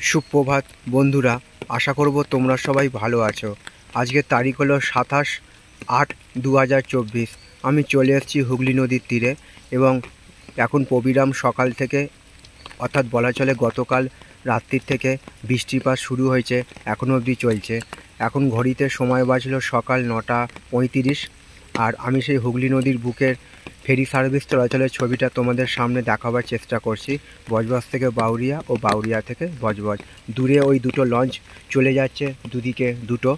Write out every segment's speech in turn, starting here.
সুপ্রভাত বন্ধুরা, আশা করব তোমরা সবাই ভালো আছো। আজকের তারিখ হলো 27/8/2024। আমি চলে এসেছি হুগলি নদীর তীরে এবং এখন অবিরাম সকাল থেকে, অর্থাৎ বলা চলে গতকাল রাত্রির থেকে বৃষ্টিপাত শুরু হয়েছে, এখনও অবধি চলছে। এখন ঘড়িতে সময় বাজলো সকাল 9:35। আর আমি সেই হুগলি নদীর বুকের ফেরি সার্ভিস চলাচলের ছবিটা তোমাদের সামনে দেখাবার চেষ্টা করছি। বজবজ থেকে বাউরিয়া ও বাউরিয়া থেকে বজবজ, দূরে ওই দুটো লঞ্চ চলে যাচ্ছে, দুদিকে দুটো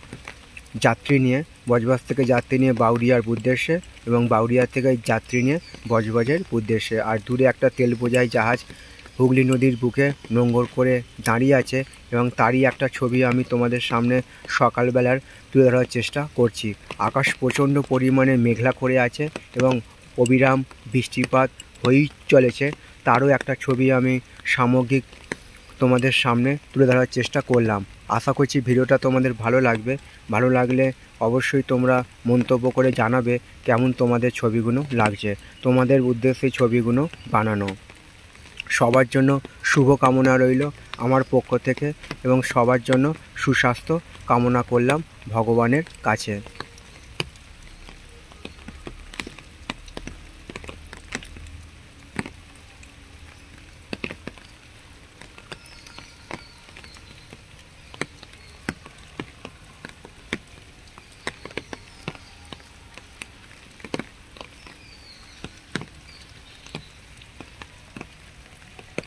যাত্রী নিয়ে। বজবজ থেকে যাত্রী নিয়ে বাউরিয়ার উদ্দেশ্যে এবং বাউরিয়া থেকে যাত্রী নিয়ে বজবজের উদ্দেশ্যে। আর দূরে একটা তেল বোঝাই জাহাজ হুগলি নদীর বুকে নোঙর করে দাঁড়িয়ে আছে এবং তারই একটা ছবি আমি তোমাদের সামনে সকালবেলার তুলে ধরার চেষ্টা করছি। আকাশ প্রচণ্ড পরিমাণে মেঘলা করে আছে এবং অবিরাম বৃষ্টিপাত হয়েই চলেছে, তারও একটা ছবি আমি সামগ্রিক তোমাদের সামনে তুলে ধরার চেষ্টা করলাম। আশা করছি ভিডিওটা তোমাদের ভালো লাগবে। ভালো লাগলে অবশ্যই তোমরা মন্তব্য করে জানাবে কেমন তোমাদের ছবিগুলো লাগছে। তোমাদের উদ্দেশ্যে ছবিগুলো বানানো। সবার জন্য শুভ কামনা রইল আমার পক্ষ থেকে এবং সবার জন্য সুস্বাস্থ্য কামনা করলাম ভগবানের কাছে।